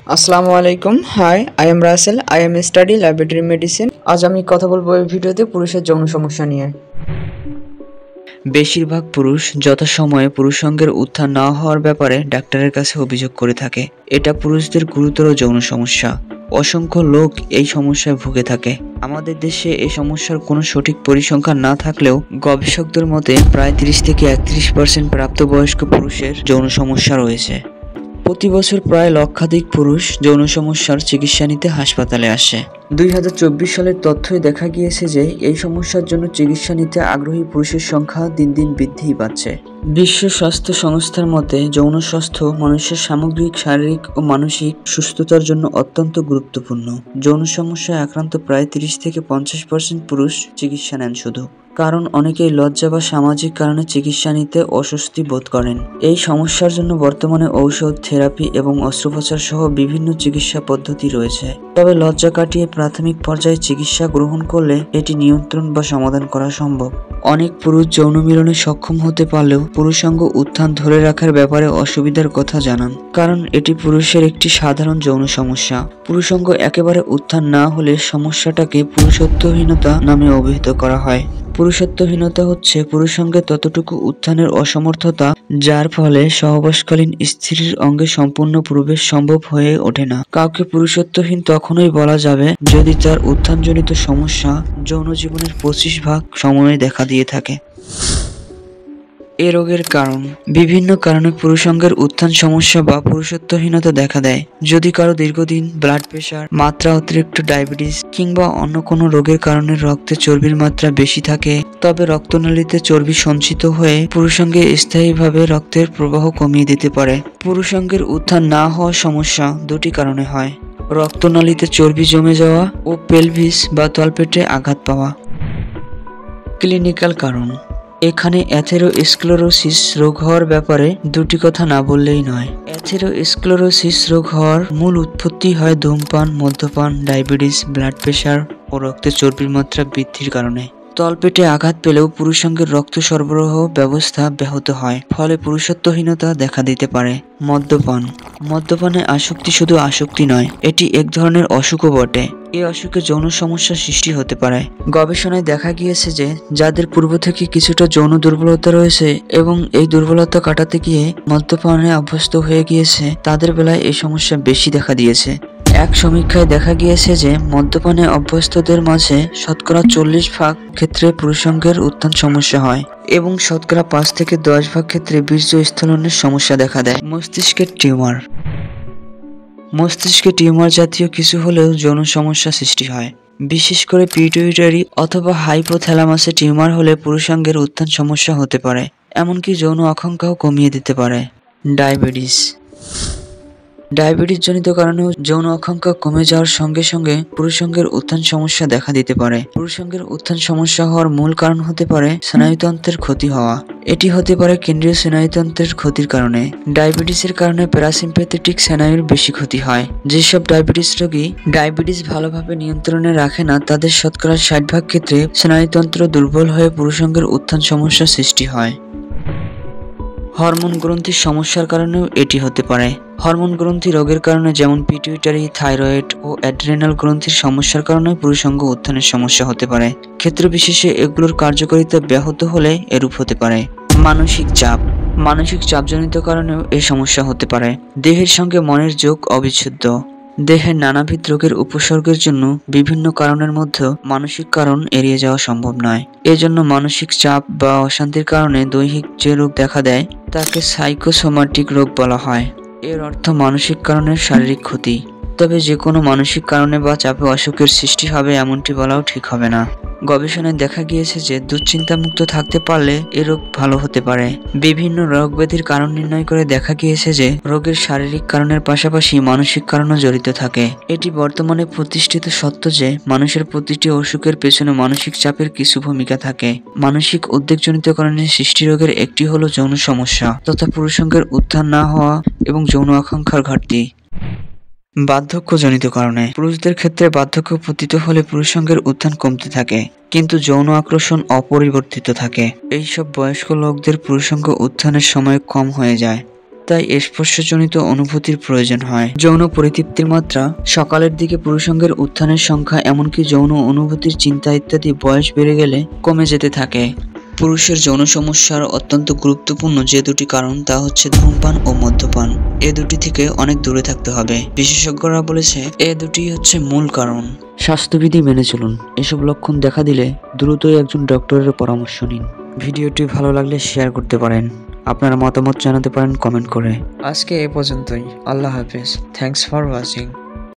আসসালামু আলাইকুম। Hi, I am Rasel. I am study laboratory medicine. আজ আমি কথা বলবো এই ভিডিওতে পুরুষের যৌন সমস্যা নিয়ে। বেশিরভাগ পুরুষ যথাসময়ে পুরুষাঙ্গের উত্থান না হওয়ার ব্যাপারে ডাক্তারের কাছে অভিযোগ করে থাকে। এটা পুরুষদের গুরুতর যৌন সমস্যা। অসংখ্য লোক এই সমস্যায় ভুগে থাকে। আমাদের দেশে এই সমস্যার কোনো সঠিক পরিসংখ্যান না থাকলেও গবেষকদের মতে প্রায় 30 থেকে 31% প্রাপ্তবয়স্ক পুরুষের যৌন সমস্যা রয়েছে। প্রতি বছর প্রায় লক্ষাধিক পুরুষ যৌন সমস্যার চিকিৎসা নিতে হাসপাতালে আসে। 2024 সালের তথ্যে দেখা গিয়েছে যে এই সমস্যার জন্য চিকিৎসা নিতে আগ্রহী পুরুষের সংখ্যা দিন দিন বৃদ্ধি পাচ্ছে। বিশ্ব স্বাস্থ্য সংস্থার মতে যৌন স্বাস্থ্য মানুষের সামগ্রিক শারীরিক ও মানসিক সুস্থতার জন্য অত্যন্ত গুরুত্বপূর্ণ। যৌন সমস্যায় আক্রান্ত প্রায় 30 থেকে 50% পুরুষ চিকিৎসা নেন শুধু কারণ অনেকেই লজ্জা বা সামাজিক কারণে চিকিৎসা নিতে অস্বস্তি বোধ করেন। এই সমস্যার জন্য বর্তমানে ঔষধ, থেরাপি এবং অস্ত্রোপচার সহ বিভিন্ন চিকিৎসা পদ্ধতি রয়েছে। তবে লজ্জা কাটিয়ে প্রাথমিক পর্যায়ে চিকিৎসা গ্রহণ করলে এটি নিয়ন্ত্রণ বা সমাধান করা সম্ভব। অনেক পুরুষ যৌন মিলনে সক্ষম হতে পারলেও পুরুষাঙ্গ উত্থান ধরে রাখার ব্যাপারে অসুবিধার কথা জানান, কারণ এটি পুরুষের একটি সাধারণ যৌন সমস্যা। পুরুষাঙ্গ একেবারে উত্থান না হলে সমস্যাটাকে পুরুষত্বহীনতা নামে অভিহিত করা হয়। পুরুষত্বহীনতা হচ্ছে পুরুষাঙ্গে ততটুকু উত্থানের অসমর্থতা যার ফলে সহবাসকালীন স্ত্রীর অঙ্গে সম্পূর্ণ প্রবেশ সম্ভব হয়ে ওঠে না। কাউকে পুরুষত্বহীন তখনই বলা যাবে যদি তার উত্থানজনিত সমস্যা যৌন জীবনের 25% সময়ে দেখা দিয়ে থাকে। এ রোগের কারণ বিভিন্ন কারণে পুরুষাঙ্গের উত্থান সমস্যা বা পুরুষত্বহীনতা দেখা দেয়। যদি কারো দীর্ঘদিন ব্লাড প্রেশার, মাত্রা অতিরিক্ত ডায়াবেটিস কিংবা অন্য কোনো রোগের কারণে রক্তে চর্বির মাত্রা বেশি থাকে, তবে রক্তনালীতে চর্বি সঞ্চিত হয়ে পুরুষাঙ্গে স্থায়ীভাবে রক্তের প্রবাহ কমিয়ে দিতে পারে। পুরুষাঙ্গের উত্থান না হওয়ার সমস্যা দুটি কারণে হয়: রক্তনালীতে চর্বি জমে যাওয়া ও পেলভিস বা তলপেটে আঘাত পাওয়া। ক্লিনিক্যাল কারণ এখানে অ্যাথেরোস্ক্লেরোসিস রোগ হওয়ার ব্যাপারে দুটি কথা না বললেই নয়। অ্যাথেরোস্ক্লেরোসিস রোগ হওয়ার মূল উৎপত্তি হয় ধূমপান, মদ্যপান, ডায়াবেটিস, ব্লাড প্রেশার ও রক্তে চর্বির মাত্রা বৃদ্ধির কারণে। তলপেটে আঘাত পেলেও পুরুষাঙ্গের রক্ত সরবরাহ ব্যবস্থা ব্যাহত হয়, ফলে পুরুষত্বহীনতা দেখা দিতে পারে। মদ্যপানে আসক্তি শুধু আসক্তি নয়, এটি এক ধরনের অসুখও বটে। এই অসুখে যৌন সমস্যা সৃষ্টি হতে পারে। গবেষণায় দেখা গিয়েছে যে যাদের পূর্ব থেকে কিছুটা যৌন দুর্বলতা রয়েছে এবং এই দুর্বলতা কাটাতে গিয়ে মদ্যপানে অভ্যস্ত হয়ে গিয়েছে, তাদের বেলায় এই সমস্যা বেশি দেখা দিয়েছে। এক সমীক্ষায় দেখা গিয়েছে যে মদ্যপানে অভ্যস্তদের মাঝে শতকরা 40% ক্ষেত্রে পুরুষাঙ্গের উত্থান সমস্যা হয় এবং শতকরা 5 থেকে 10% ক্ষেত্রে বীর্য স্খলনের সমস্যা দেখা দেয়। মস্তিষ্কে টিউমার জাতীয় কিছু হলেও যৌন সমস্যা সৃষ্টি হয়। বিশেষ করে পিটুইটারি অথবা হাইপোথ্যালামাসে টিউমার হলে পুরুষাঙ্গের উত্থান সমস্যা হতে পারে, এমনকি যৌন আকাঙ্ক্ষাও কমিয়ে দিতে পারে। ডায়াবেটিস জনিত কারণেও যৌন আকাঙ্ক্ষা কমে যাওয়ার সঙ্গে সঙ্গে পুরুষাঙ্গের উত্থান সমস্যা দেখা দিতে পারে। পুরুষাঙ্গের উত্থান সমস্যা হওয়ার মূল কারণ হতে পারে স্নায়ুতন্ত্রের ক্ষতি হওয়া। এটি হতে পারে কেন্দ্রীয় স্নায়ুতন্ত্রের ক্ষতির কারণে। ডায়াবেটিসের কারণে প্যারাসিম্প্যাথেটিক স্নায়ুর বেশি ক্ষতি হয়। যেসব ডায়াবেটিস রোগী ডায়াবেটিস ভালোভাবে নিয়ন্ত্রণে রাখে না, তাদের শতকরা 60% ক্ষেত্রে স্নায়ুতন্ত্র দুর্বল হয়ে পুরুষাঙ্গের উত্থান সমস্যা সৃষ্টি হয়। হরমোন গ্রন্থির সমস্যার কারণেও এটি হতে পারে। হরমোন গ্রন্থি রোগের কারণে, যেমন পিটুইটারি, থাইরয়েড ও অ্যাড্রেনাল গ্রন্থির সমস্যার কারণে পুরুষাঙ্গ উত্থানের সমস্যা হতে পারে। ক্ষেত্র বিশেষে এগুলোর কার্যকারিতা ব্যাহত হলে এরূপ হতে পারে। মানসিক চাপজনিত কারণেও এই সমস্যা হতে পারে। দেহের সঙ্গে মনের যোগ অবিচ্ছেদ্য। দেহের নানাবিধ রোগের উপসর্গের জন্য বিভিন্ন কারণের মধ্যে মানসিক কারণ এড়িয়ে যাওয়া সম্ভব নয়। এজন্য মানসিক চাপ বা অশান্তির কারণে দৈহিক যে রোগ দেখা দেয় তাকে সাইকোসোমাটিক রোগ বলা হয়। এর অর্থ মানসিক কারণের শারীরিক ক্ষতি। তবে যে কোনো মানসিক কারণে বা চাপে অসুখের সৃষ্টি হবে এমনটি বলাও ঠিক হবে না। গবেষণায় দেখা গিয়েছে যে দুশ্চিন্তামুক্ত থাকতে পারলে এ রোগ ভালো হতে পারে। বিভিন্ন রোগ ব্যাধির কারণ নির্ণয় করে দেখা গিয়েছে যে রোগের শারীরিক কারণের পাশাপাশি মানসিক কারণও জড়িত থাকে। এটি বর্তমানে প্রতিষ্ঠিত সত্য যে মানুষের প্রতিটি অসুখের পেছনে মানসিক চাপের কিছু ভূমিকা থাকে। মানসিক উদ্বেগজনিত কারণে সৃষ্টি রোগের একটি হলো যৌন সমস্যা তথা পুরুষাঙ্গের উত্থান না হওয়া এবং যৌন আকাঙ্ক্ষার ঘাটতি। বার্ধক্যজনিত কারণে পুরুষদের ক্ষেত্রে বার্ধক্য পতিত হলে পুরুষাঙ্গের উত্থান কমতে থাকে, কিন্তু যৌন আকর্ষণ অপরিবর্তিত থাকে। এইসব বয়স্ক লোকদের পুরুষাঙ্গ উত্থানের সময় কম হয়ে যায়। তাই স্পর্শজনিত অনুভূতির প্রয়োজন হয়। যৌন পরিতৃপ্তির মাত্রা, সকালের দিকে পুরুষাঙ্গের উত্থানের সংখ্যা, এমনকি যৌন অনুভূতির চিন্তা ইত্যাদি বয়স বেড়ে গেলে কমে যেতে থাকে। পুরুষের যৌন সমস্যার অত্যন্ত গুরুত্বপূর্ণ যে দুটি কারণ তা হচ্ছে ধূমপান ও মদ্যপান। এ দুটি থেকে অনেক দূরে থাকতে হবে। বিশেষজ্ঞরা বলেছে এ দুটি হচ্ছে মূল কারণ। স্বাস্থ্যবিধি মেনে চলুন। এসব লক্ষণ দেখা দিলে দ্রুতই একজন ডক্টরের পরামর্শ নিন। ভিডিওটি ভালো লাগলে শেয়ার করতে পারেন। আপনারা মতামত জানাতে পারেন কমেন্ট করে। আজকে এ পর্যন্তই। আল্লাহ হাফেজ। Thanks for watching.